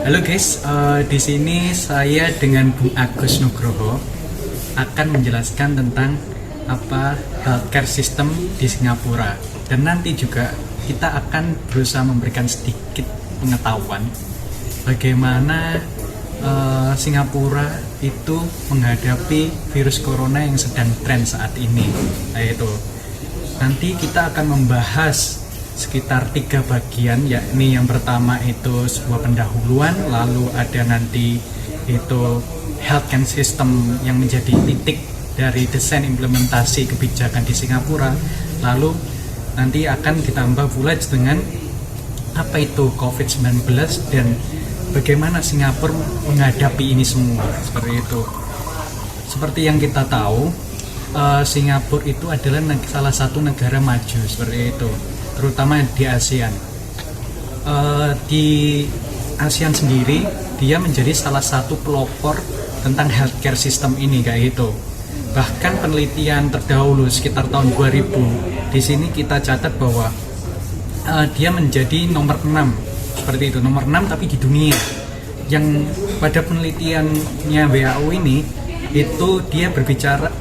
Halo guys, di sini saya dengan Bung Agus Nugroho akan menjelaskan tentang apa healthcare system di Singapura, dan nanti juga kita akan berusaha memberikan sedikit pengetahuan bagaimana Singapura itu menghadapi virus corona yang sedang tren saat ini. Yaitu nanti kita akan membahas sekitar 3 bagian, yakni yang pertama itu sebuah pendahuluan, lalu ada nanti itu healthcare system yang menjadi titik dari desain implementasi kebijakan di Singapura, lalu nanti akan ditambah pula dengan apa itu COVID-19 dan bagaimana Singapura menghadapi ini semua, seperti itu. Seperti yang kita tahu, Singapura itu adalah salah satu negara maju seperti itu, terutama di ASEAN. Di ASEAN sendiri dia menjadi salah satu pelopor tentang healthcare system ini kayak gitu. Bahkan penelitian terdahulu sekitar tahun 2000 di sini kita catat bahwa dia menjadi nomor 6 seperti itu, nomor 6 tapi di dunia. Yang pada penelitiannya WHO ini itu dia berbicara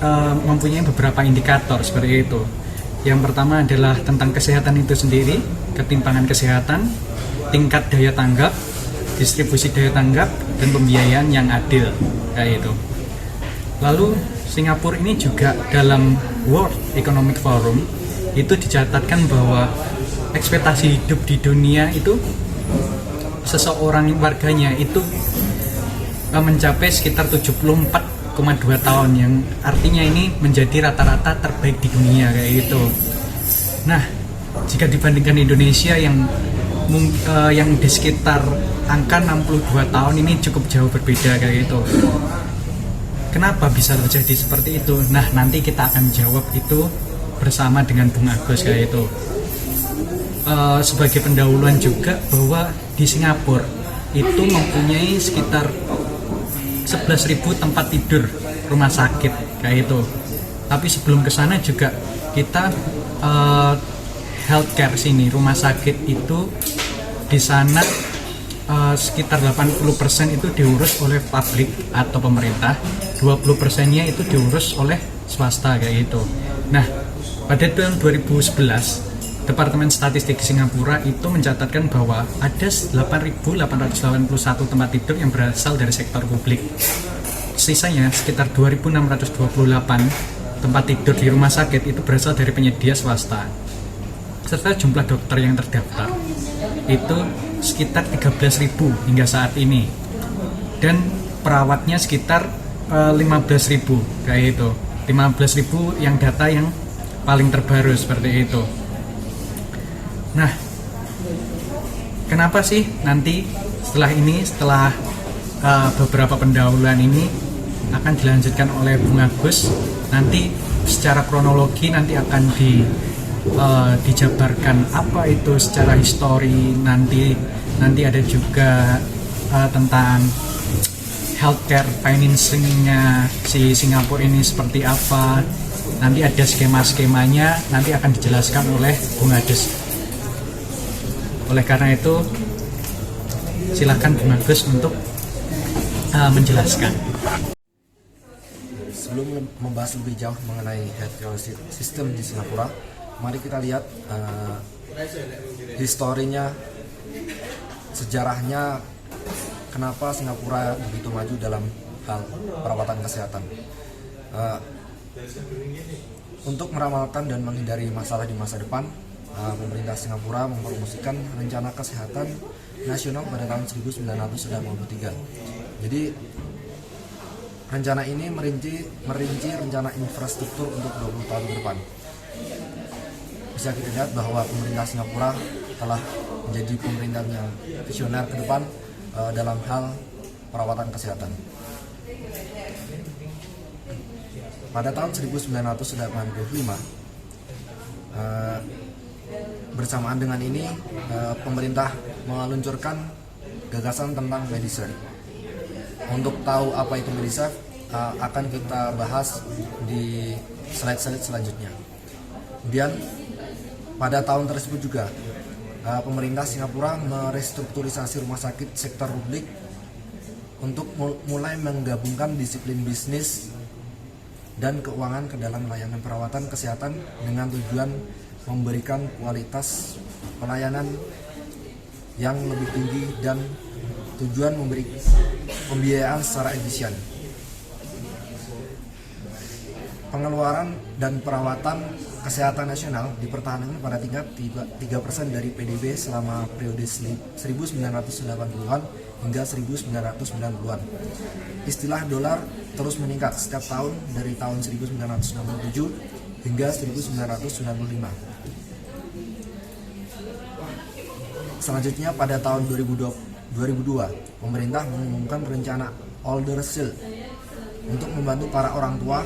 mempunyai beberapa indikator seperti itu. Yang pertama adalah tentang kesehatan itu sendiri, ketimpangan kesehatan, tingkat daya tanggap, distribusi daya tanggap, dan pembiayaan yang adil kayak itu. Lalu Singapura ini juga dalam World Economic Forum itu dicatatkan bahwa ekspektasi hidup di dunia itu seseorang warganya itu mencapai sekitar 74,2 tahun, yang artinya ini menjadi rata-rata terbaik di dunia kayak gitu. Nah, jika dibandingkan Indonesia yang di sekitar angka 62 tahun ini cukup jauh berbeda kayak gitu. Kenapa bisa terjadi seperti itu? Nah, nanti kita akan jawab itu bersama dengan Bung Agus kayak itu. Sebagai pendahuluan juga bahwa di Singapura itu mempunyai sekitar 11.000 tempat tidur rumah sakit kayak itu. Tapi sebelum ke sana juga kita healthcare sini, rumah sakit itu di sana sekitar 80% itu diurus oleh publik atau pemerintah, 20%-nya itu diurus oleh swasta kayak gitu. Nah, pada tahun 2011 Departemen Statistik Singapura itu mencatatkan bahwa ada 8.881 tempat tidur yang berasal dari sektor publik. Sisanya sekitar 2.628 tempat tidur di rumah sakit itu berasal dari penyedia swasta. Serta jumlah dokter yang terdaftar itu sekitar 13.000 hingga saat ini. Dan perawatnya sekitar 15.000 kayak itu. 15.000 yang data yang paling terbaru seperti itu. Nah, kenapa sih nanti setelah beberapa pendahuluan ini akan dilanjutkan oleh Bung Agus, nanti secara kronologi nanti akan dijabarkan apa itu secara histori, nanti ada juga tentang healthcare financingnya si Singapura ini seperti apa, nanti ada skema-skemanya, nanti akan dijelaskan oleh Bung Agus. Oleh karena itu, silakan Bung Agus untuk menjelaskan. Sebelum membahas lebih jauh mengenai healthcare system di Singapura, mari kita lihat historinya, sejarahnya, kenapa Singapura begitu maju dalam hal perawatan kesehatan. Untuk meramalkan dan menghindari masalah di masa depan, pemerintah Singapura mempromosikan rencana kesehatan nasional pada tahun 1993. Jadi rencana ini merinci rencana infrastruktur untuk 20 tahun ke depan. Bisa kita lihat bahwa pemerintah Singapura telah menjadi pemerintahan yang visioner ke depan dalam hal perawatan kesehatan. Pada tahun 1985, bersamaan dengan ini, pemerintah meluncurkan gagasan tentang Medisave. Untuk tahu apa itu Medisave, akan kita bahas di slide selanjutnya. Kemudian pada tahun tersebut juga pemerintah Singapura merestrukturisasi rumah sakit sektor publik untuk mulai menggabungkan disiplin bisnis dan keuangan ke dalam layanan perawatan kesehatan dengan tujuan memberikan kualitas pelayanan yang lebih tinggi dan tujuan memberi pembiayaan secara efisien. Pengeluaran dan perawatan kesehatan nasional dipertahankan pada tingkat 3% dari PDB selama periode 1980-an hingga 1990-an. Istilah dolar terus meningkat setiap tahun dari tahun 1967 hingga 1995. Selanjutnya pada tahun 2002, pemerintah mengumumkan rencana Older Shield untuk membantu para orang tua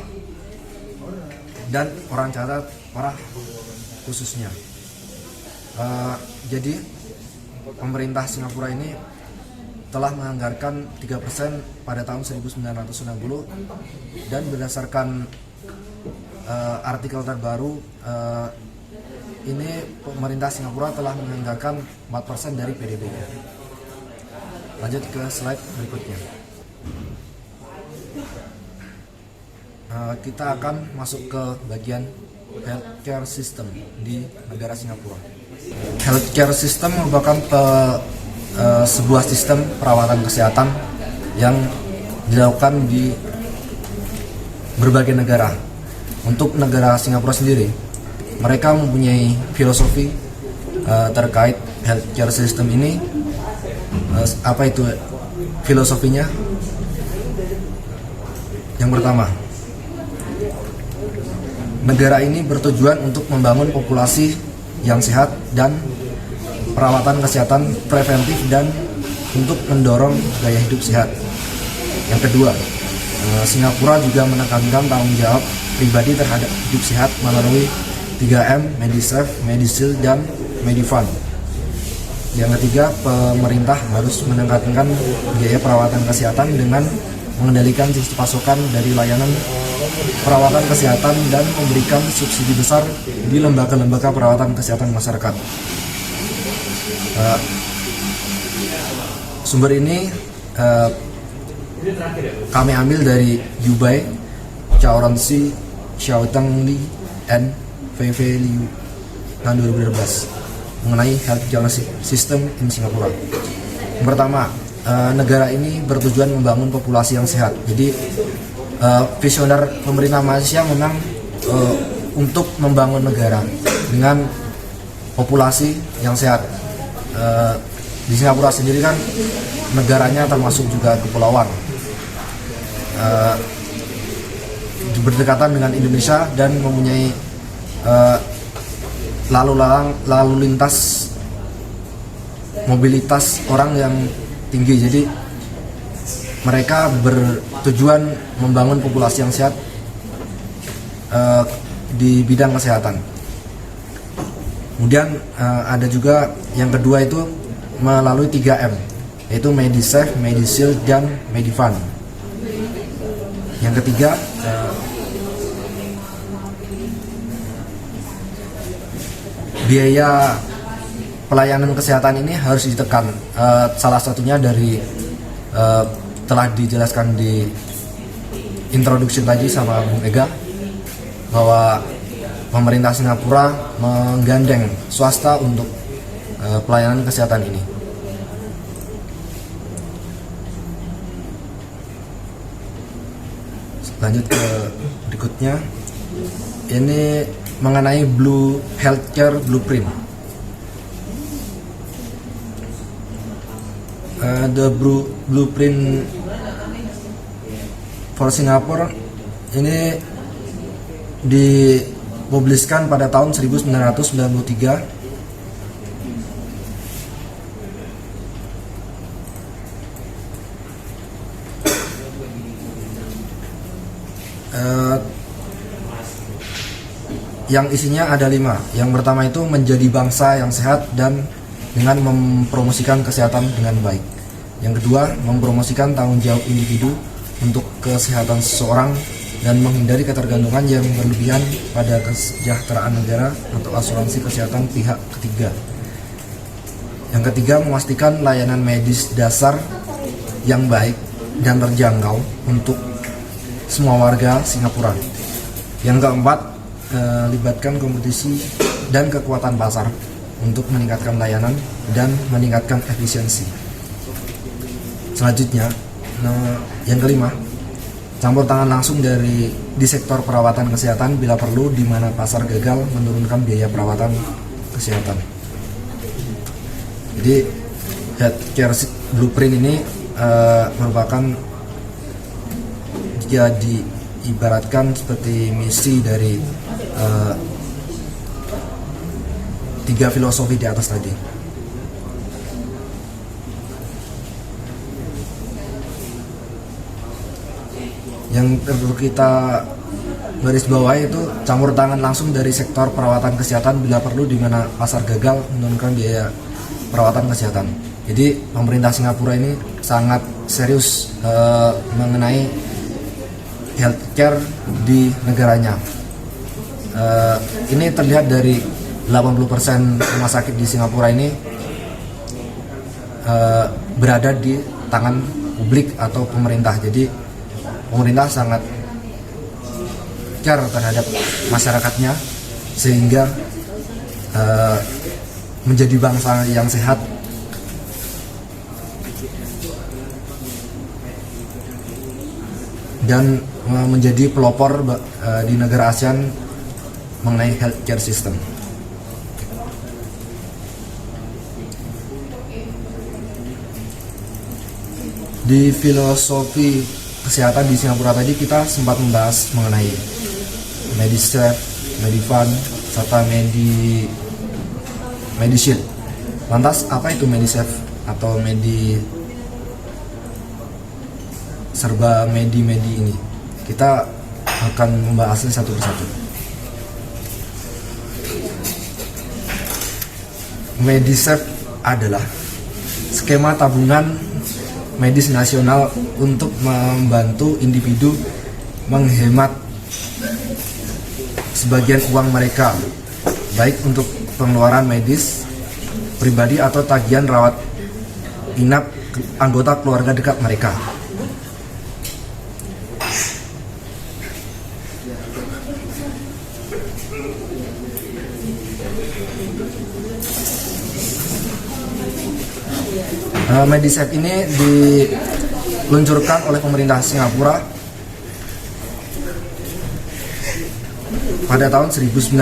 dan orang cacat parah khususnya. Jadi pemerintah Singapura ini telah menganggarkan 3% pada tahun 1990 dan berdasarkan artikel terbaru ini pemerintah Singapura telah menganggarkan 4% dari PDB-nya. Lanjut ke slide berikutnya. Kita akan masuk ke bagian healthcare system di negara Singapura. Healthcare system merupakan sebuah sistem perawatan kesehatan yang dilakukan di berbagai negara. Untuk negara Singapura sendiri, mereka mempunyai filosofi terkait healthcare system ini. Apa itu filosofinya? Yang pertama, negara ini bertujuan untuk membangun populasi yang sehat dan perawatan kesehatan preventif dan untuk mendorong gaya hidup sehat. Yang kedua, Singapura juga menekankan tanggung jawab pribadi terhadap hidup sehat melalui 3M, MediSafe, MediShield, dan Medifund. Yang ketiga, pemerintah harus menekankan biaya perawatan kesehatan dengan mengendalikan sistem pasokan dari layanan perawatan kesehatan dan memberikan subsidi besar di lembaga-lembaga perawatan kesehatan masyarakat. Sumber ini kami ambil dari Yubai, Chaoransi, Xiaoteng Li, and VV Liu tahun 2012 mengenai healthcare system in Singapura. Yang pertama, negara ini bertujuan membangun populasi yang sehat. Jadi visioner pemerintah Malaysia memang untuk membangun negara dengan populasi yang sehat. Di Singapura sendiri kan negaranya termasuk juga kepulauan, berdekatan dengan Indonesia dan mempunyai lalu lintas mobilitas orang yang tinggi. Jadi mereka bertujuan membangun populasi yang sehat di bidang kesehatan. Kemudian ada juga yang kedua itu melalui 3M, yaitu MediSafe, MediShield, dan Medifund. Yang ketiga, biaya pelayanan kesehatan ini harus ditekan. Salah satunya dari telah dijelaskan di introduksi tadi sama Bung Ega, bahwa pemerintah Singapura menggandeng swasta untuk pelayanan kesehatan ini. Lanjut ke berikutnya, ini mengenai Blue Healthcare Blueprint. The Blueprint for Singapore ini dipubliskan pada tahun 1993. Yang isinya ada 5. Yang pertama itu menjadi bangsa yang sehat dan dengan mempromosikan kesehatan dengan baik. Yang kedua, mempromosikan tanggung jawab individu untuk kesehatan seseorang dan menghindari ketergantungan yang berlebihan pada kesejahteraan negara atau asuransi kesehatan pihak ketiga. Yang ketiga, memastikan layanan medis dasar yang baik dan terjangkau untuk semua warga Singapura. Yang keempat, libatkan kompetisi dan kekuatan pasar untuk meningkatkan layanan dan meningkatkan efisiensi. Selanjutnya, yang kelima, campur tangan langsung di sektor perawatan kesehatan bila perlu, di mana pasar gagal menurunkan biaya perawatan kesehatan. Jadi healthcare blueprint ini merupakan, jika diibaratkan seperti misi dari 3 filosofi di atas tadi. Yang perlu kita garis bawahi itu campur tangan langsung dari sektor perawatan kesehatan bila perlu, di mana pasar gagal menurunkan biaya perawatan kesehatan. Jadi pemerintah Singapura ini sangat serius mengenai healthcare di negaranya. Ini terlihat dari 80% rumah sakit di Singapura ini berada di tangan publik atau pemerintah. Jadi pemerintah sangat care terhadap masyarakatnya, sehingga menjadi bangsa yang sehat. Dan menjadi pelopor di negara ASEAN mengenai healthcare system. Di filosofi kesehatan di Singapura tadi, kita sempat membahas mengenai MediSafe, MediFund, serta MediShield. Lantas apa itu MediSafe atau serba Medi ini? Kita akan membahasnya satu persatu. MediSafe adalah skema tabungan medis nasional untuk membantu individu menghemat sebagian uang mereka, baik untuk pengeluaran medis pribadi atau tagihan rawat inap anggota keluarga dekat mereka. MediSafe ini diluncurkan oleh pemerintah Singapura pada tahun 1984.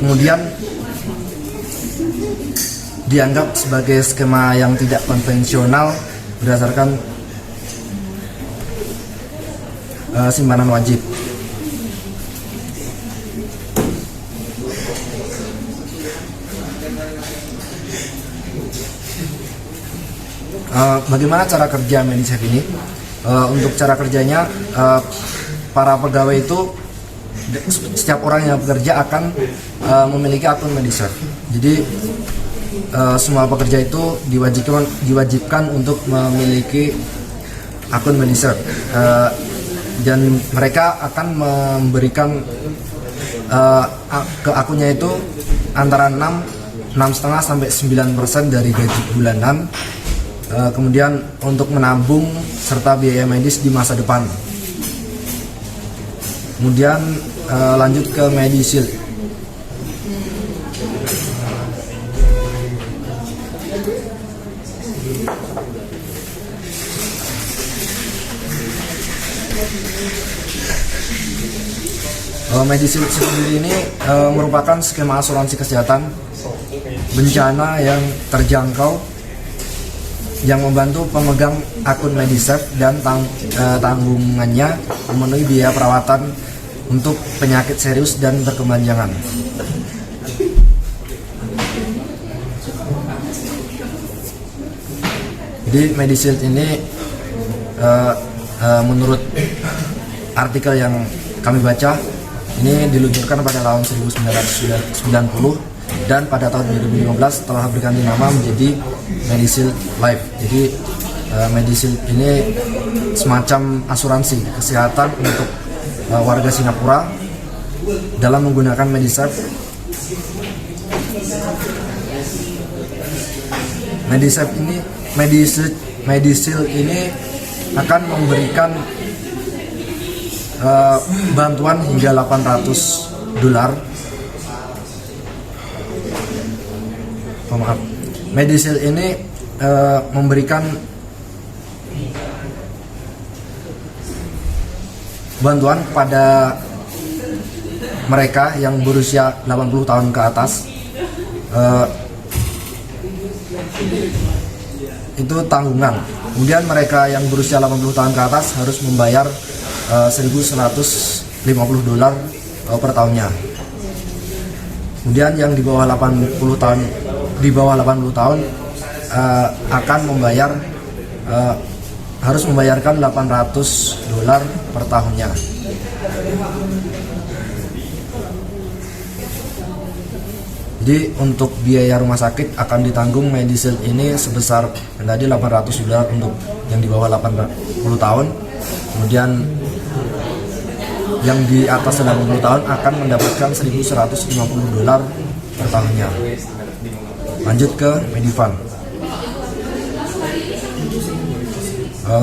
Kemudian dianggap sebagai skema yang tidak konvensional berdasarkan simpanan wajib. Bagaimana cara kerja MediSafe ini? Untuk cara kerjanya, para pegawai itu, setiap orang yang bekerja akan memiliki akun MediSafe. Jadi semua pekerja itu diwajibkan untuk memiliki akun MediSafe, dan mereka akan memberikan ke akunnya itu antara 6,5 sampai 9% dari gaji bulanan. Kemudian untuk menabung serta biaya medis di masa depan. Kemudian lanjut ke MediShield. MediShield sendiri ini merupakan skema asuransi kesehatan bencana yang terjangkau yang membantu pemegang akun MediSafe dan tanggungannya memenuhi biaya perawatan untuk penyakit serius dan berkepanjangan. Jadi MediShield ini menurut artikel yang kami baca, ini diluncurkan pada tahun 1990 dan pada tahun 2015 telah berganti nama menjadi MediShield Life. Jadi MediShield ini semacam asuransi kesehatan untuk warga Singapura dalam menggunakan MediSafe. Medishield ini akan memberikan bantuan hingga $800. Medishield ini memberikan bantuan kepada mereka yang berusia 80 tahun ke atas. Itu tanggungan. Kemudian mereka yang berusia 80 tahun ke atas harus membayar $1.150 per tahunnya. Kemudian yang di bawah 80 tahun akan membayar harus membayarkan $800 per tahunnya. Jadi untuk biaya rumah sakit akan ditanggung Medishield ini sebesar tadi $800 untuk yang di bawah 80 tahun. Kemudian yang di atas 80 tahun akan mendapatkan $1.150 per tahunnya. Lanjut ke Medifund.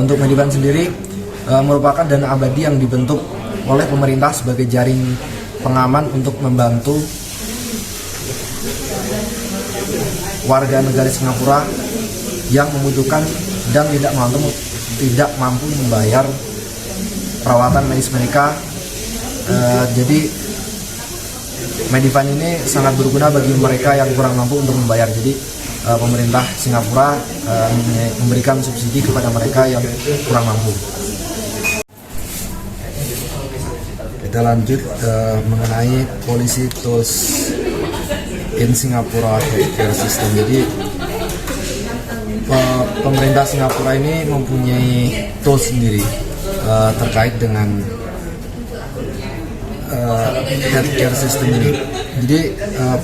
Untuk Medifund sendiri merupakan dana abadi yang dibentuk oleh pemerintah sebagai jaring pengaman untuk membantu warga negara Singapura yang membutuhkan dan tidak mampu membayar perawatan medis mereka. Jadi Medifund ini sangat berguna bagi mereka yang kurang mampu untuk membayar. Jadi pemerintah Singapura memberikan subsidi kepada mereka yang kurang mampu. Kita lanjut mengenai policy tools in Singapura healthcare system. Jadi pemerintah Singapura ini mempunyai tools sendiri terkait dengan healthcare system ini. Jadi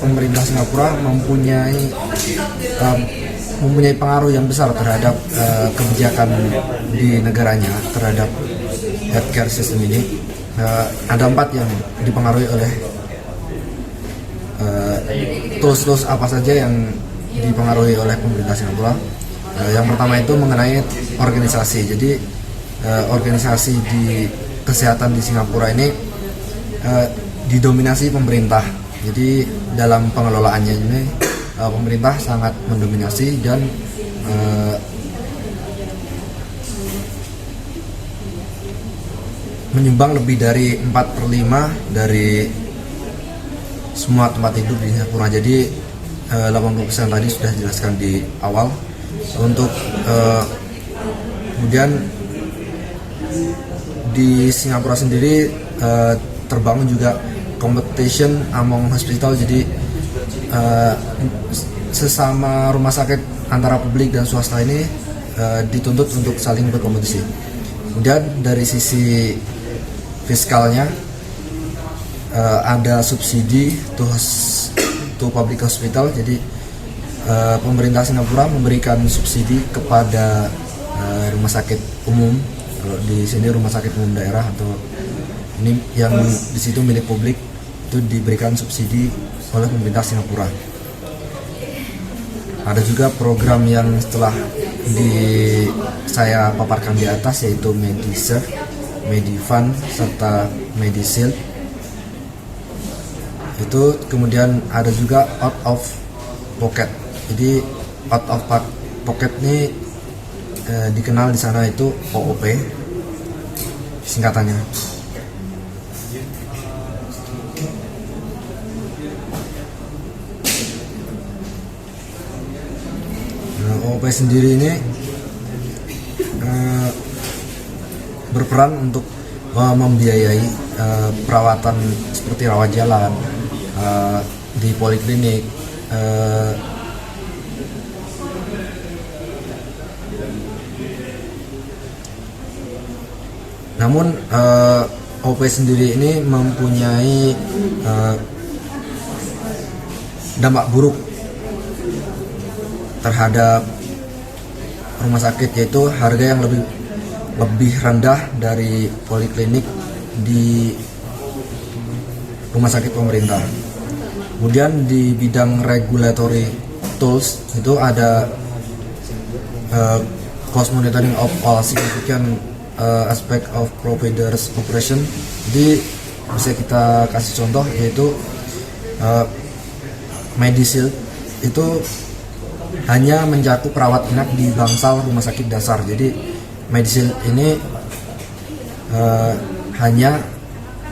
pemerintah Singapura mempunyai pengaruh yang besar terhadap kebijakan di negaranya terhadap healthcare system ini. Ada 4 yang dipengaruhi oleh tools apa saja yang dipengaruhi oleh pemerintah Singapura. Yang pertama itu mengenai organisasi. Jadi organisasi di kesehatan di Singapura ini didominasi pemerintah. Jadi dalam pengelolaannya ini pemerintah sangat mendominasi dan menyumbang lebih dari 4/5 dari semua tempat tidur di Singapura. Jadi 80% tadi sudah dijelaskan di awal. Untuk kemudian di Singapura sendiri terbangun juga competition among hospital. Jadi sesama rumah sakit antara publik dan swasta ini dituntut untuk saling berkompetisi. Kemudian dari sisi fiskalnya ada subsidi to public hospital. Jadi pemerintah Singapura memberikan subsidi kepada rumah sakit umum. Kalau di sini rumah sakit umum daerah atau ini yang di situ milik publik itu diberikan subsidi oleh pemerintah Singapura. Ada juga program yang setelah saya paparkan di atas, yaitu Medishield, Medifund, serta Medishield. Itu kemudian ada juga out of pocket. Jadi out of pocket ini dikenal di sana itu OOP singkatannya. OOP sendiri ini berperan untuk membiayai perawatan seperti rawat jalan di poliklinik, namun OP sendiri ini mempunyai dampak buruk terhadap rumah sakit, yaitu harga yang lebih rendah dari poliklinik di rumah sakit pemerintah. Kemudian di bidang regulatory tools itu ada close monitoring of all significant aspect of provider's operation. Jadi bisa kita kasih contoh yaitu Medishield itu hanya mencakup perawat inap di bangsal rumah sakit dasar. Jadi Medishield ini hanya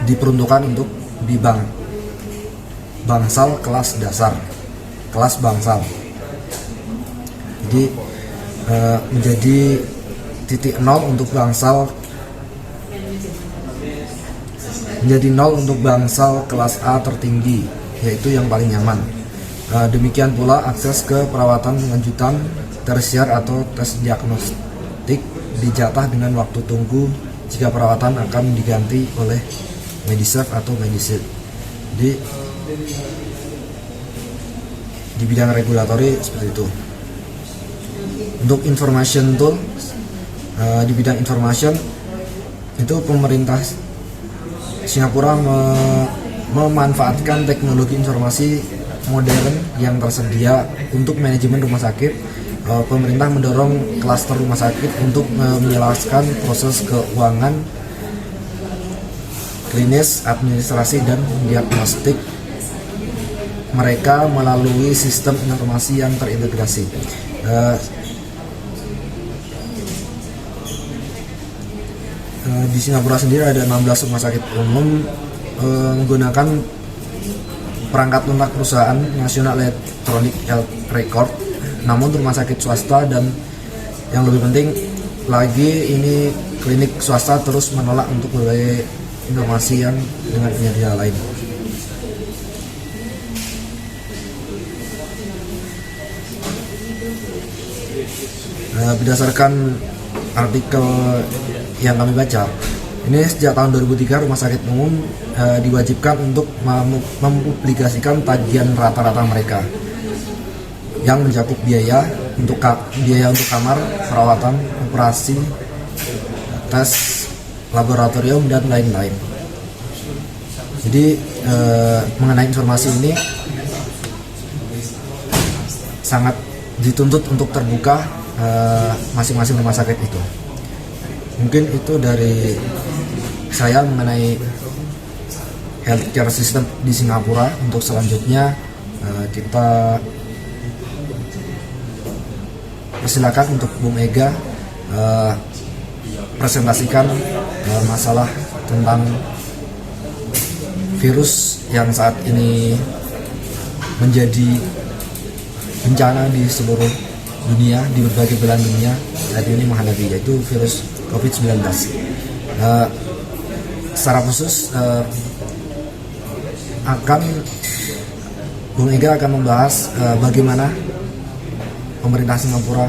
diperuntukkan untuk di bangsal kelas dasar, kelas bangsal. Jadi menjadi titik nol untuk bangsal, menjadi nol untuk bangsal kelas A tertinggi, yaitu yang paling nyaman. Demikian pula akses ke perawatan lanjutan tersier atau tes diagnostik dijatah dengan waktu tunggu jika perawatan akan diganti oleh Mediserve atau Medishield. Jadi di bidang regulatori seperti itu. Untuk information tool, di bidang information itu pemerintah Singapura memanfaatkan teknologi informasi modern yang tersedia untuk manajemen rumah sakit. Pemerintah mendorong klaster rumah sakit untuk menjelaskan proses keuangan, klinis, administrasi, dan diagnostik mereka melalui sistem informasi yang terintegrasi. Di Singapura sendiri ada 16 rumah sakit umum menggunakan perangkat lunak perusahaan National Electronic Health Record. Namun rumah sakit swasta dan yang lebih penting lagi ini klinik swasta terus menolak untuk berbagai informasi yang dengan penyedia lain. Berdasarkan artikel yang kami baca, ini sejak tahun 2003 rumah sakit umum diwajibkan untuk mempublikasikan tagihan rata-rata mereka yang mencakup biaya untuk kamar, perawatan, operasi, tes laboratorium, dan lain-lain. Jadi mengenai informasi ini sangat dituntut untuk terbuka masing-masing rumah sakit itu. Mungkin itu dari saya mengenai healthcare system di Singapura. Untuk selanjutnya kita persilakan untuk Bung Ega presentasikan masalah tentang virus yang saat ini menjadi bencana di seluruh dunia, di berbagai belahan dunia saat ini menghadapi, yaitu virus COVID-19. Secara khusus Bung Ega akan membahas bagaimana pemerintah Singapura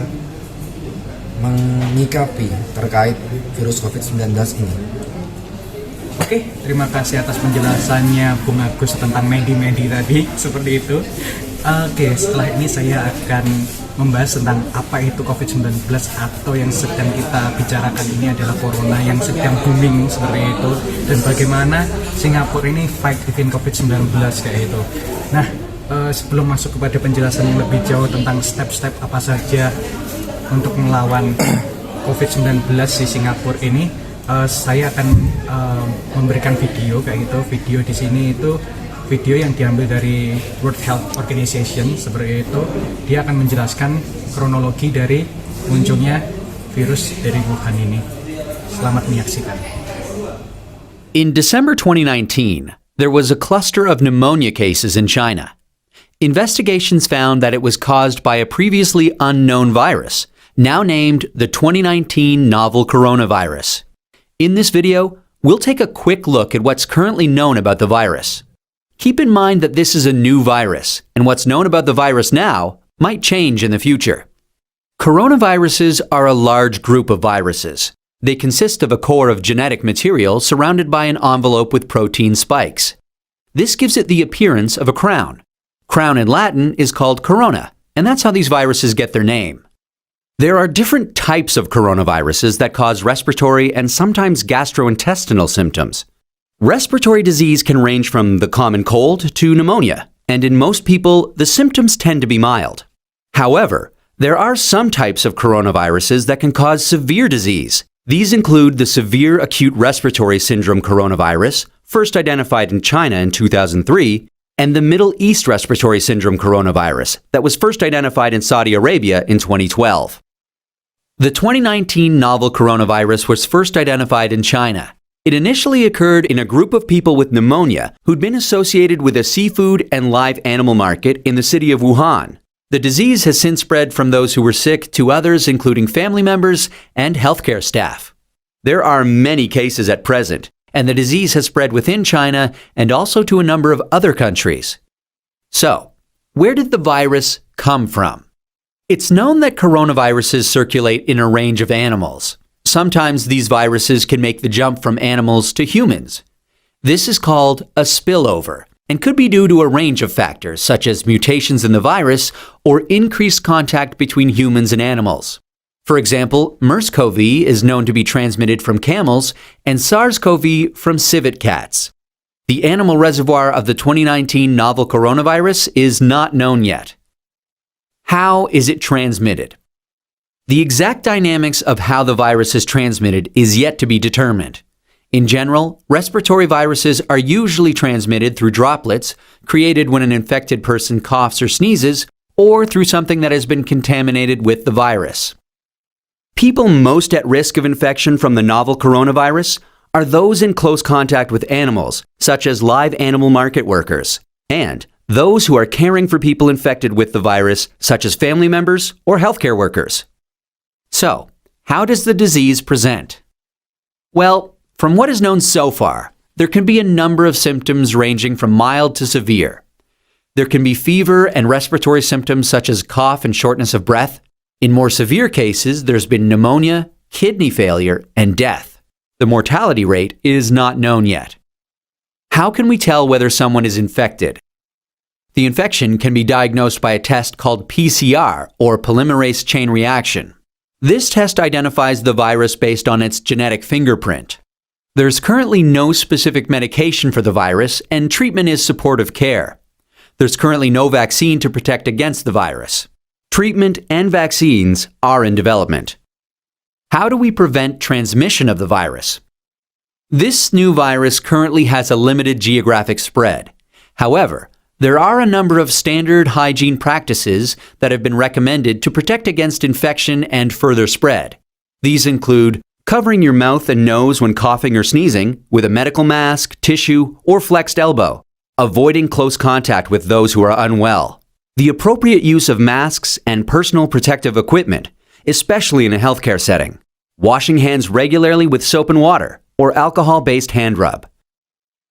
menyikapi terkait virus COVID-19 ini. Oke, terima kasih atas penjelasannya Bung Agus tentang medi-medi tadi, seperti itu. Oke, setelah ini saya akan membahas tentang apa itu COVID-19 atau yang sedang kita bicarakan ini adalah Corona yang sedang booming seperti itu, dan bagaimana Singapura ini fight within COVID-19 kayak itu. Nah, sebelum masuk kepada penjelasan yang lebih jauh tentang step-step apa saja untuk melawan COVID-19 di Singapura ini, saya akan memberikan video kayak gitu. Video di sini itu video yang diambil dari World Health Organization seperti itu. Dia akan menjelaskan kronologi dari munculnya virus dari Wuhan ini. Selamat menyaksikan. In December 2019, there was a cluster of pneumonia cases in China. Investigations found that it was caused by a previously unknown virus, now named the 2019 novel coronavirus. In this video, we'll take a quick look at what's currently known about the virus. Keep in mind that this is a new virus, and what's known about the virus now might change in the future. Coronaviruses are a large group of viruses. They consist of a core of genetic material surrounded by an envelope with protein spikes. This gives it the appearance of a crown. Crown in Latin is called corona, and that's how these viruses get their name. There are different types of coronaviruses that cause respiratory and sometimes gastrointestinal symptoms. Respiratory disease can range from the common cold to pneumonia, and in most people, the symptoms tend to be mild. However, There are some types of coronaviruses that can cause severe disease. These include the severe acute respiratory syndrome coronavirus, first identified in China in 2003, and the Middle East respiratory syndrome coronavirus that was first identified in Saudi Arabia in 2012. The 2019 novel coronavirus was first identified in China. It initially occurred in a group of people with pneumonia who'd been associated with a seafood and live animal market in the city of Wuhan. The disease has since spread from those who were sick to others, including family members and healthcare staff. There are many cases at present, and the disease has spread within China and also to a number of other countries. So, where did the virus come from? It's known that coronaviruses circulate in a range of animals. Sometimes these viruses can make the jump from animals to humans. This is called a spillover and could be due to a range of factors such as mutations in the virus or increased contact between humans and animals. For example, MERS-CoV is known to be transmitted from camels and SARS-CoV from civet cats. The animal reservoir of the 2019 novel coronavirus is not known yet. How is it transmitted? The exact dynamics of how the virus is transmitted is yet to be determined. In general, respiratory viruses are usually transmitted through droplets created when an infected person coughs or sneezes, or through something that has been contaminated with the virus. People most at risk of infection from the novel coronavirus are those in close contact with animals, such as live animal market workers, and those who are caring for people infected with the virus, such as family members or healthcare workers. So, how does the disease present? Well, from what is known so far, there can be a number of symptoms ranging from mild to severe. There can be fever and respiratory symptoms such as cough and shortness of breath. In more severe cases, there's been pneumonia, kidney failure, and death. The mortality rate is not known yet. How can we tell whether someone is infected? The infection can be diagnosed by a test called PCR, or polymerase chain reaction. This test identifies the virus based on its genetic fingerprint. There's currently no specific medication for the virus, and treatment is supportive care. There's currently no vaccine to protect against the virus. Treatment and vaccines are in development. How do we prevent transmission of the virus? This new virus currently has a limited geographic spread. However, there are a number of standard hygiene practices that have been recommended to protect against infection and further spread. These include covering your mouth and nose when coughing or sneezing with a medical mask, tissue, or flexed elbow, avoiding close contact with those who are unwell, the appropriate use of masks and personal protective equipment, especially in a healthcare setting, washing hands regularly with soap and water or alcohol-based hand rub.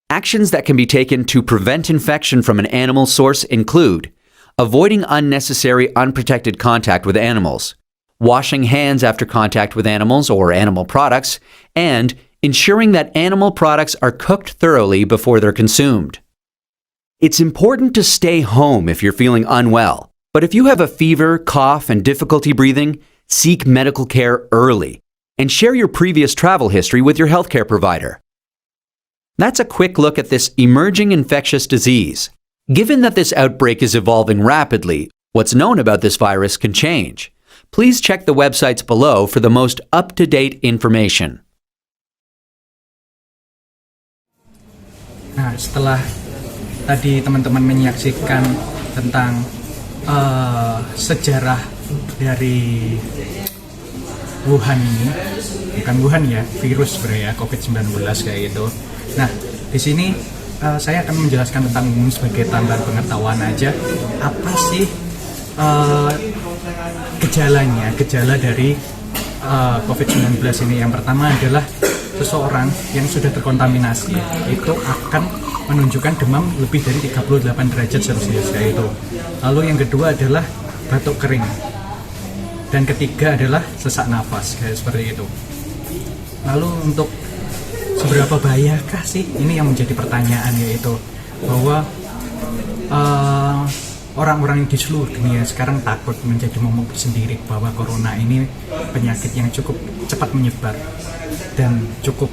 Actions that can be taken to prevent infection from an animal source include avoiding unnecessary unprotected contact with animals, washing hands after contact with animals or animal products, and ensuring that animal products are cooked thoroughly before they're consumed. It's important to stay home if you're feeling unwell, but if you have a fever, cough, and difficulty breathing, seek medical care early and share your previous travel history with your healthcare provider. That's a quick look at this emerging infectious disease. Given that this outbreak is evolving rapidly, what's known about this virus can change. Please check the websites below for the most up-to-date information. Nah, setelah tadi teman-teman menyaksikan tentang sejarah dari Wuhan ini, bukan Wuhan ya, virus sebenarnya COVID-19 kayak gitu. Nah, di sini saya akan menjelaskan tentang sebagai tambahan pengetahuan aja, apa sih gejala dari COVID-19 ini. Yang pertama adalah seseorang yang sudah terkontaminasi itu akan menunjukkan demam lebih dari 38 derajat Celcius kayak itu. Lalu yang kedua adalah batuk kering. Dan ketiga adalah sesak nafas kayak seperti itu. Lalu untuk seberapa bahayakah sih? Ini yang menjadi pertanyaan, yaitu bahwa orang-orang di seluruh dunia sekarang takut menjadi momok sendiri bahwa corona ini penyakit yang cukup cepat menyebar dan cukup,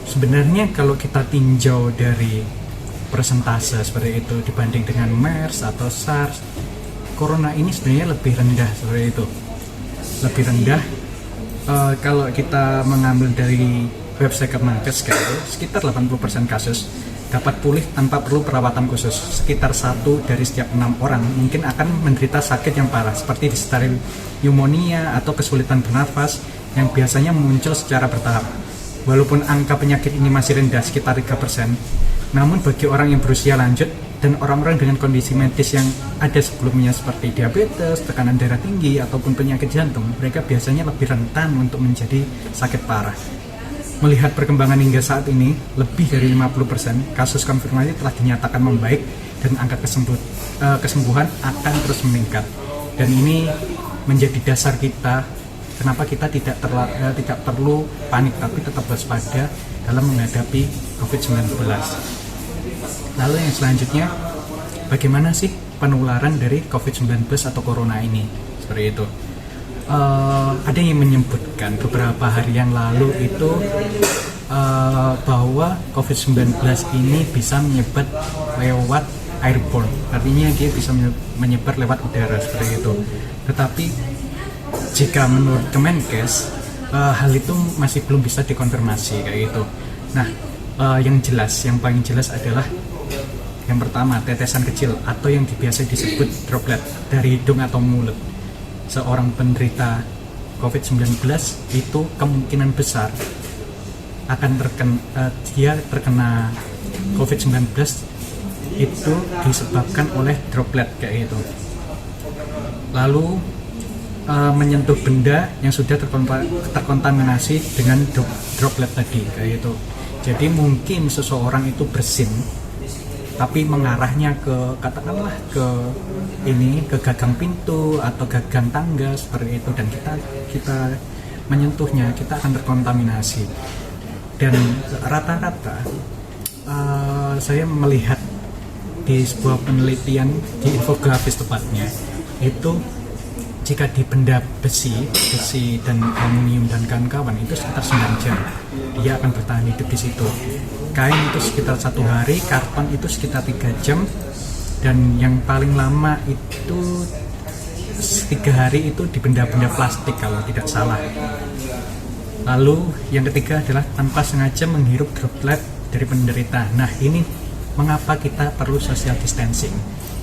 sebenarnya kalau kita tinjau dari persentase seperti itu dibanding dengan MERS atau SARS, corona ini sebenarnya lebih rendah seperti itu. Lebih rendah kalau kita mengambil dari website Kemenkes sekitar 80% kasus dapat pulih tanpa perlu perawatan khusus. Sekitar 1 dari setiap 6 orang mungkin akan menderita sakit yang parah seperti disertai pneumonia atau kesulitan bernafas yang biasanya muncul secara bertahap. Walaupun angka penyakit ini masih rendah sekitar 3%, namun bagi orang yang berusia lanjut dan orang-orang dengan kondisi medis yang ada sebelumnya seperti diabetes, tekanan darah tinggi, ataupun penyakit jantung, mereka biasanya lebih rentan untuk menjadi sakit parah. Melihat perkembangan hingga saat ini, lebih dari 50% kasus konfirmasi telah dinyatakan membaik dan angka kesembuhan akan terus meningkat. Dan ini menjadi dasar kita kenapa kita tidak perlu panik tapi tetap waspada dalam menghadapi COVID-19. Lalu yang selanjutnya, bagaimana sih penularan dari COVID-19 atau corona ini? Seperti itu. Ada yang menyebutkan beberapa hari yang lalu itu bahwa COVID-19 ini bisa menyebar lewat airborne, artinya dia bisa menyebar lewat udara seperti itu. Tetapi jika menurut Kemenkes, hal itu masih belum bisa dikonfirmasi kayak gitu. Nah, yang paling jelas adalah yang pertama, tetesan kecil atau yang biasa disebut droplet dari hidung atau mulut. Seorang penderita COVID-19 itu kemungkinan besar akan terkena COVID-19 itu disebabkan oleh droplet kayak gitu. Lalu menyentuh benda yang sudah terkontaminasi dengan droplet tadi kayak gitu. Jadi mungkin seseorang itu bersin tapi mengarahnya ke katakanlah ke gagang pintu atau gagang tangga seperti itu, dan kita menyentuhnya, kita akan terkontaminasi. Dan rata-rata saya melihat di sebuah penelitian di infografis tepatnya itu, jika di benda besi dan aluminium dan kawan-kawan itu sekitar 9 jam dia akan bertahan hidup di situ. Kain itu sekitar 1 hari, karton itu sekitar 3 jam, dan yang paling lama itu 3 hari itu di benda-benda plastik kalau tidak salah. Lalu yang ketiga adalah tanpa sengaja menghirup droplet dari penderita. Nah, ini mengapa kita perlu social distancing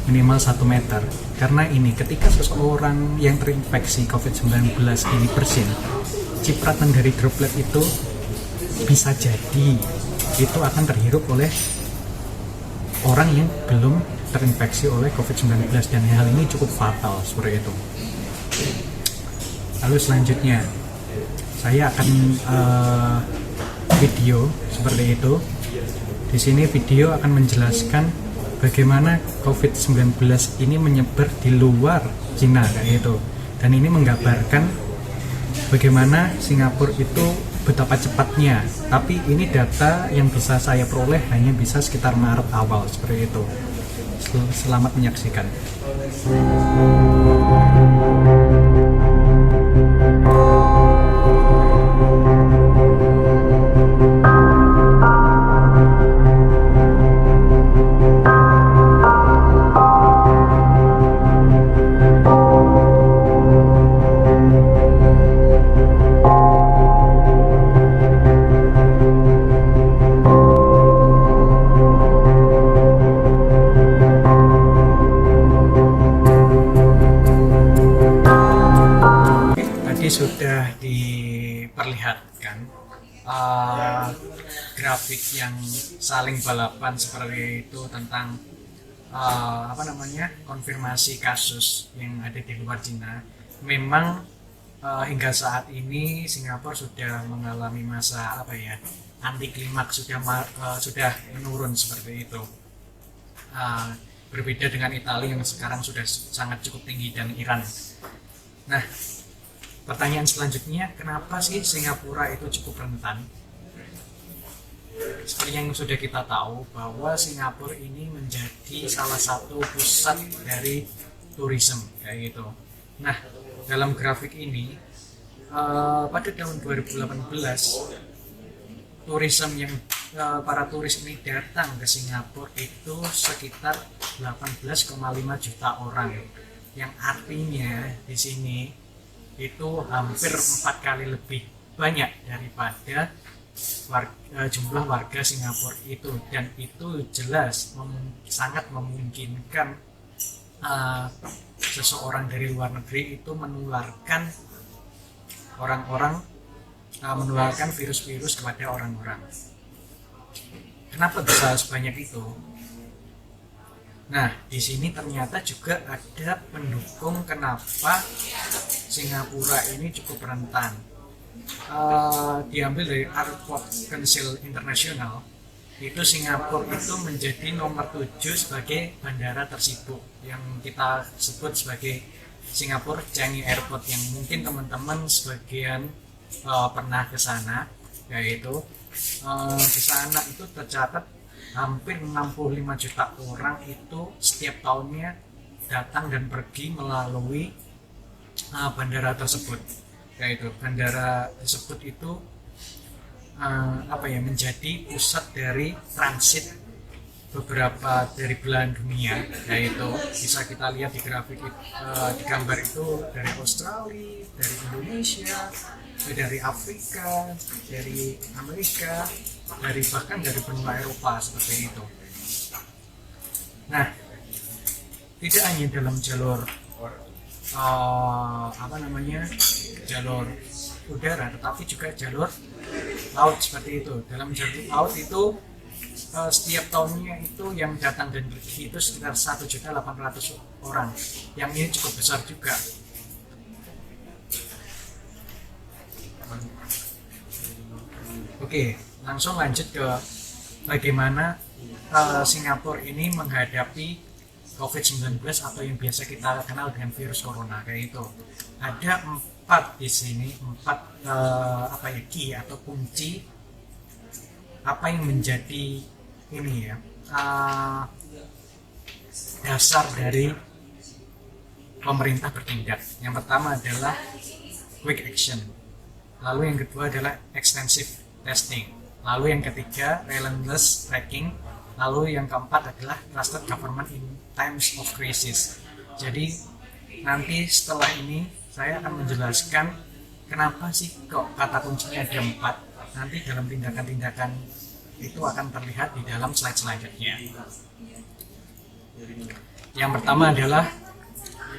minimal 1 meter, karena ini ketika seseorang yang terinfeksi COVID-19 ini bersin, cipratan dari droplet itu bisa jadi itu akan terhirup oleh orang yang belum terinfeksi oleh COVID-19, dan hal ini cukup fatal seperti itu. Lalu selanjutnya saya akan video seperti itu. Di sini video akan menjelaskan bagaimana COVID-19 ini menyebar di luar Cina kayak gitu. Dan ini menggambarkan bagaimana Singapura itu betapa cepatnya. Tapi ini data yang bisa saya peroleh hanya bisa sekitar Maret awal seperti itu. Selamat menyaksikan. Sudah diperlihatkan grafik yang saling balapan seperti itu tentang konfirmasi kasus yang ada di luar Cina. Memang hingga saat ini Singapura sudah mengalami masa anti klimaks, sudah menurun seperti itu. Berbeda dengan Italia yang sekarang sudah sangat cukup tinggi, dan Iran. Nah, pertanyaan selanjutnya, kenapa sih Singapura itu cukup rentan? Seperti yang sudah kita tahu bahwa Singapura ini menjadi salah satu pusat dari tourism kayak gitu. Nah, dalam grafik ini pada tahun 2018 tourism yang para turis ini datang ke Singapura itu sekitar 18,5 juta orang. yang artinya di sini itu hampir 4 kali lebih banyak daripada jumlah warga Singapura itu, dan itu jelas sangat memungkinkan seseorang dari luar negeri itu menularkan menularkan virus-virus kepada orang-orang. Kenapa bisa sebanyak itu? Nah, di sini ternyata juga ada pendukung kenapa Singapura ini cukup rentan. Diambil dari Airport Council International, itu Singapura itu menjadi nomor 7 sebagai bandara tersibuk, yang kita sebut sebagai Singapore Changi Airport, yang mungkin teman-teman sebagian pernah ke sana, yaitu di sana itu tercatat hampir 65 juta orang itu setiap tahunnya datang dan pergi melalui bandara tersebut. Yaitu bandara tersebut itu menjadi pusat dari transit beberapa dari belahan dunia, yaitu bisa kita lihat di grafik di gambar itu dari Australia, dari Indonesia, dari Afrika, dari Amerika, bahkan dari benua Eropa seperti itu. Nah, tidak hanya dalam jalur jalur udara, tetapi juga jalur laut seperti itu. Dalam jalur laut itu setiap tahunnya itu yang datang dan pergi itu sekitar 1.800.000 orang, yang ini cukup besar juga. Oke, langsung lanjut ke bagaimana Singapura ini menghadapi COVID-19 atau yang biasa kita kenal dengan virus corona. Kayak itu ada 4 di sini, 4 key atau kunci apa yang menjadi ini ya dasar dari pemerintah bertindak. Yang pertama adalah quick action, lalu yang kedua adalah extensive testing, lalu yang ketiga relentless tracking, lalu yang keempat adalah trusted government in times of crisis. Jadi nanti setelah ini saya akan menjelaskan kenapa sih kok kata kuncinya ada 4. Nanti dalam tindakan-tindakan itu akan terlihat di dalam slide selanjutnya. Yang pertama adalah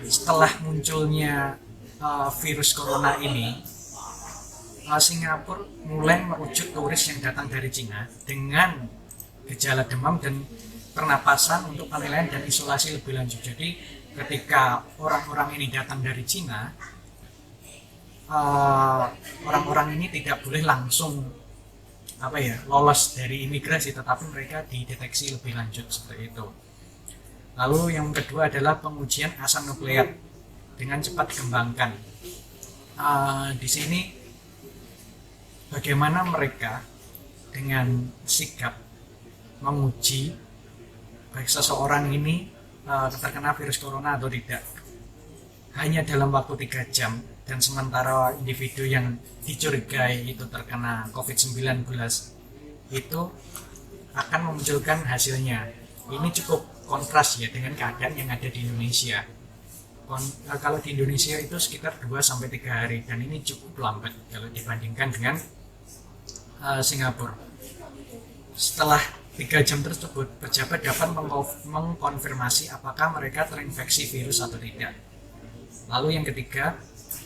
setelah munculnya virus corona ini, Singapura mulai merujuk turis yang datang dari Cina dengan gejala demam dan pernapasan untuk penilaian dan isolasi lebih lanjut. Jadi ketika orang-orang ini datang dari Cina, orang-orang ini tidak boleh langsung lolos dari imigrasi, tetapi mereka dideteksi lebih lanjut seperti itu. Lalu yang kedua adalah pengujian asam nukleat dengan cepat dikembangkan. Di sini bagaimana mereka dengan sigap menguji baik seseorang ini terkena virus corona atau tidak, hanya dalam waktu 3 jam, dan sementara individu yang dicurigai itu terkena COVID-19 itu akan memunculkan hasilnya. Ini cukup kontras ya dengan keadaan yang ada di Indonesia. Kalau di Indonesia itu sekitar 2-3 hari, dan ini cukup lambat kalau dibandingkan dengan Singapura. Setelah 3 jam tersebut, pejabat dapat mengkonfirmasi apakah mereka terinfeksi virus atau tidak. Lalu yang ketiga,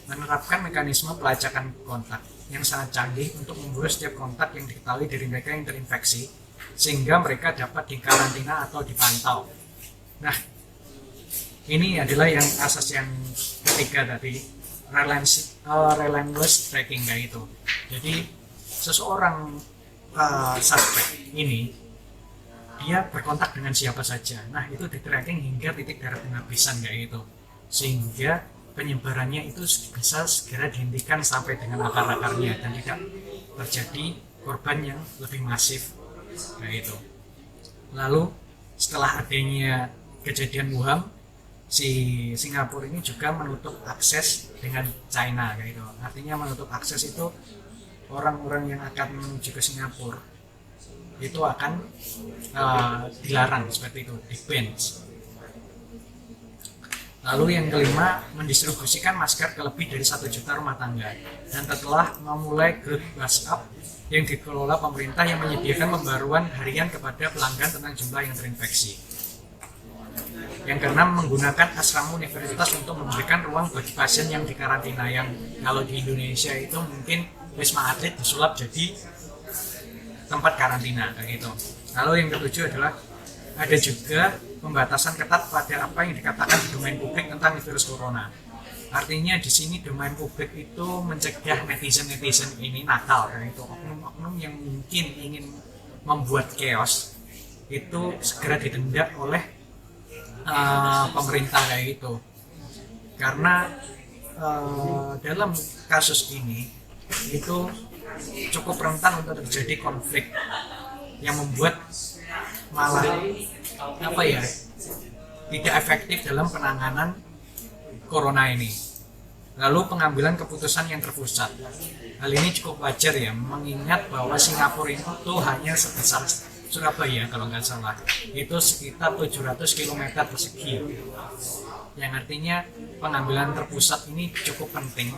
menerapkan mekanisme pelacakan kontak yang sangat canggih untuk memburu setiap kontak yang diketahui dari mereka yang terinfeksi, sehingga mereka dapat dikarantina atau dipantau. Nah, ini adalah yang asas yang ketiga tadi, relentless tracking kayak itu. Jadi seseorang suspek ini dia berkontak dengan siapa saja. Nah, itu di tracking hingga titik darah penghabisan kayak itu, sehingga penyebarannya itu bisa segera dihentikan sampai dengan akar-akarnya dan tidak terjadi korban yang lebih masif kayak itu. Lalu setelah adanya kejadian Wuhan, si Singapura ini juga menutup akses dengan China kayak itu. Artinya menutup akses itu orang-orang yang akan menuju ke Singapura itu akan dilarang seperti itu, di-ban. Lalu yang kelima, mendistribusikan masker ke lebih dari 1 juta rumah tangga. Dan telah memulai grup WhatsApp yang dikelola pemerintah yang menyediakan pembaruan harian kepada pelanggan tentang jumlah yang terinfeksi. Yang keenam, menggunakan asrama universitas untuk memberikan ruang bagi pasien yang dikarantina, yang kalau di Indonesia itu mungkin Wisma Atlet disulap jadi tempat karantina kayak gitu. Lalu yang ketujuh adalah ada juga pembatasan ketat pada apa yang dikatakan di domain publik tentang virus corona. Artinya di sini domain publik itu mencegah netizen ini nakal, kayak itu oknum-oknum yang mungkin ingin membuat chaos itu segera ditindak oleh pemerintah kayak gitu. Karena dalam kasus ini itu cukup rentan untuk terjadi konflik yang membuat malah tidak efektif dalam penanganan corona ini. Lalu pengambilan keputusan yang terpusat. Hal ini cukup wajar ya, mengingat bahwa Singapura itu hanya sebesar Surabaya kalau nggak salah. Itu sekitar 700 km persegi. Yang artinya pengambilan terpusat ini cukup penting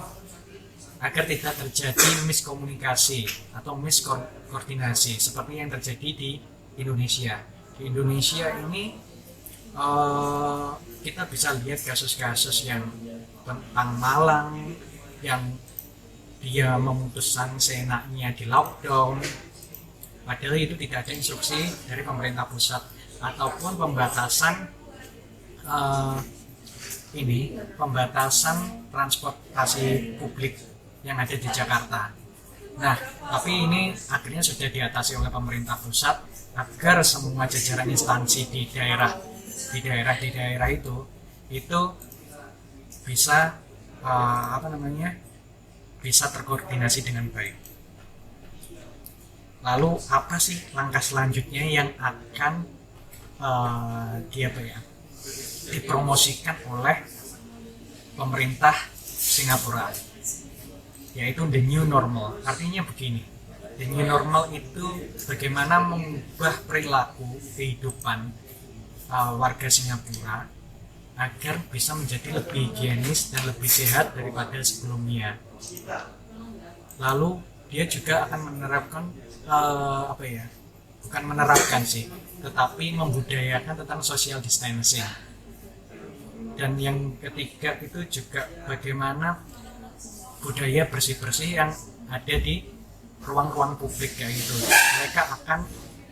agar tidak terjadi miskomunikasi atau miskoordinasi seperti yang terjadi di Indonesia. Di Indonesia ini kita bisa lihat kasus-kasus yang tentang Malang yang dia memutuskan seenaknya di lockdown, padahal itu tidak ada instruksi dari pemerintah pusat, ataupun pembatasan pembatasan transportasi publik yang ada di Jakarta. Nah, tapi ini akhirnya sudah diatasi oleh pemerintah pusat agar semua jajaran instansi di daerah itu bisa bisa terkoordinasi dengan baik. Lalu apa sih langkah selanjutnya yang akan dipromosikan oleh pemerintah Singapura, yaitu the new normal. Artinya begini, the new normal itu bagaimana mengubah perilaku kehidupan warga Singapura agar bisa menjadi lebih higienis dan lebih sehat daripada sebelumnya. Lalu dia juga akan menerapkan bukan menerapkan sih, tetapi membudayakan tentang social distancing. Dan yang ketiga itu juga bagaimana budaya bersih-bersih yang ada di ruang-ruang publik kayak gitu. Mereka akan,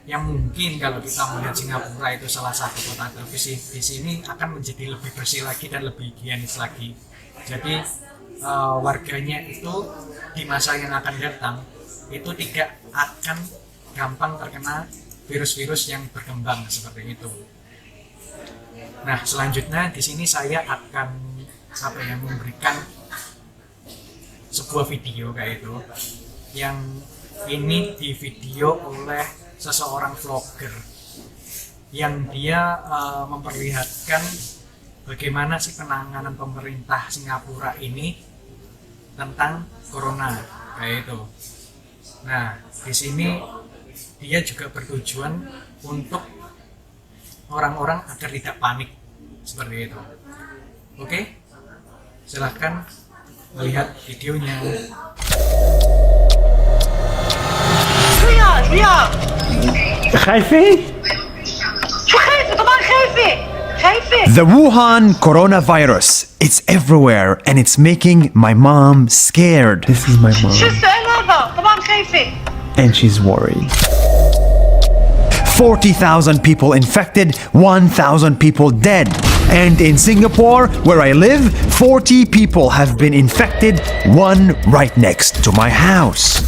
yang mungkin kalau kita melihat Singapura itu salah satu kota terbersih, di sini akan menjadi lebih bersih lagi dan lebih higienis lagi. Jadi warganya itu di masa yang akan datang itu tidak akan gampang terkena virus-virus yang berkembang seperti itu. Nah, selanjutnya di sini saya akan memberikan sebuah video kayak itu, yang ini di video oleh seseorang vlogger yang dia memperlihatkan bagaimana sih penanganan pemerintah Singapura ini tentang corona kayak itu. Nah, di sini dia juga bertujuan untuk orang-orang agar tidak panik seperti itu. Oke, silahkan melihat videonya. The Wuhan coronavirus, it's everywhere and it's making my mom scared. This is my mom. And she's worried. 40,000 people infected, 1,000 people dead. And in Singapore, where I live, 40 people have been infected, one right next to my house.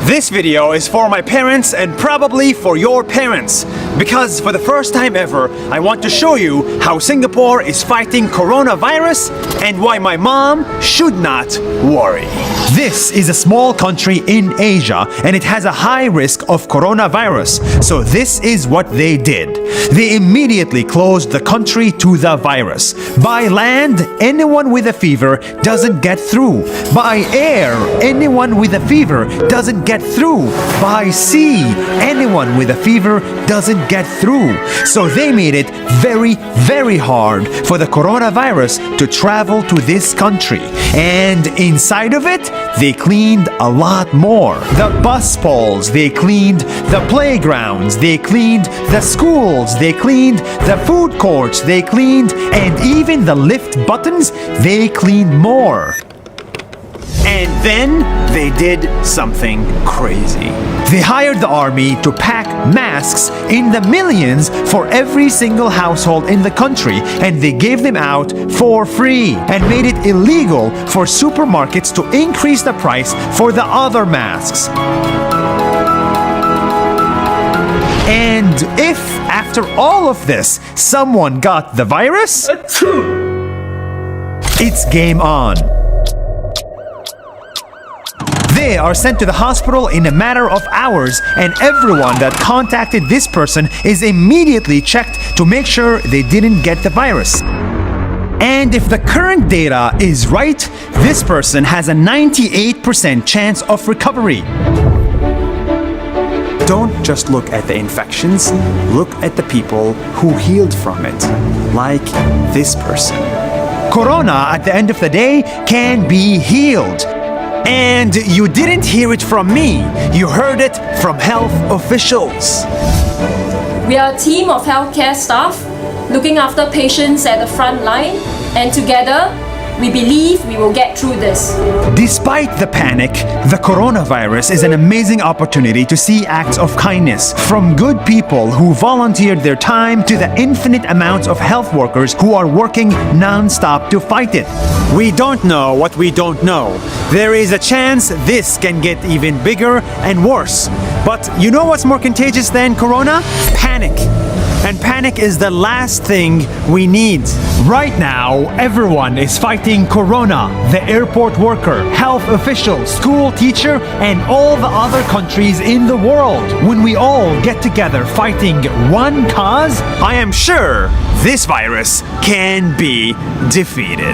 This video is for my parents and probably for your parents, because for the first time ever, I want to show you how Singapore is fighting coronavirus and why my mom should not worry. This is a small country in Asia and it has a high risk of coronavirus, so this is what they did. They immediately closed the country to the virus. By land, anyone with a fever doesn't get through. By air, anyone with a fever doesn't get through. By sea, anyone with a fever doesn't couldn't get through. So they made it very, very hard for the coronavirus to travel to this country. And inside of it, they cleaned a lot more. The bus poles, they cleaned the playgrounds, they cleaned the schools, they cleaned the food courts, they cleaned, and even the lift buttons, they cleaned more. And then they did something crazy. They hired the army to pack masks in the millions for every single household in the country, and they gave them out for free and made it illegal for supermarkets to increase the price for the other masks. And if, after all of this, someone got the virus, it's game on. They are sent to the hospital in a matter of hours, and everyone that contacted this person is immediately checked to make sure they didn't get the virus. And if the current data is right, this person has a 98% chance of recovery. Don't just look at the infections, look at the people who healed from it, like this person. Corona, at the end of the day, can be healed. And you didn't hear it from me, you heard it from health officials. We are a team of healthcare staff looking after patients at the front line, and together we believe we will get through this. Despite the panic, the coronavirus is an amazing opportunity to see acts of kindness from good people who volunteered their time to the infinite amounts of health workers who are working non-stop to fight it. We don't know what we don't know. There is a chance this can get even bigger and worse. But you know what's more contagious than corona? Panic. And panic is the last thing we need. Right now, everyone is fighting corona. The airport worker, health official, school teacher, and all the other countries in the world. When we all get together fighting one cause, I am sure this virus can be defeated.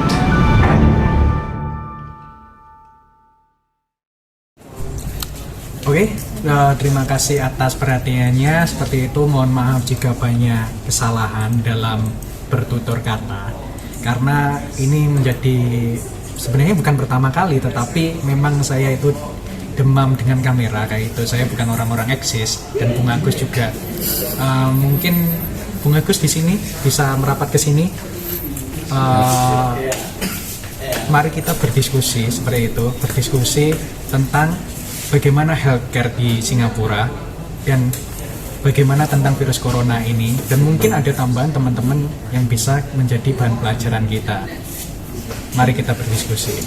Oke, terima kasih atas perhatiannya. Seperti itu, mohon maaf jika banyak kesalahan dalam bertutur kata. Karena ini menjadi sebenarnya bukan pertama kali, tetapi memang saya itu demam dengan kamera kayak itu. Saya bukan orang-orang eksis, dan Bung Agus juga. Mungkin Bung Agus di sini bisa merapat ke sini. Mari kita berdiskusi seperti itu, berdiskusi tentang bagaimana healthcare di Singapura dan bagaimana tentang virus corona ini, dan mungkin ada tambahan teman-teman yang bisa menjadi bahan pelajaran kita. Mari kita berdiskusi.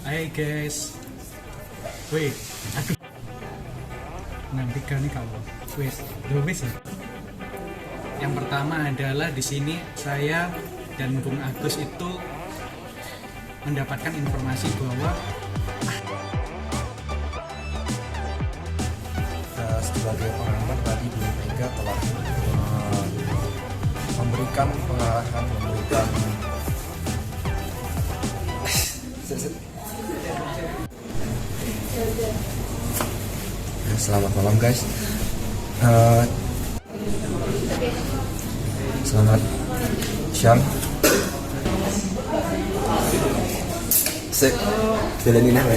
Hai guys. Wait, aduh. 63 nih kalau. Wait, ya. Yang pertama adalah di sini saya dan Bung Agus itu mendapatkan informasi bahwa sebagai pengamat tadi Bu Mega telah memberikan pengarahan, selamat malam guys. Selamat siang. Belanin apa?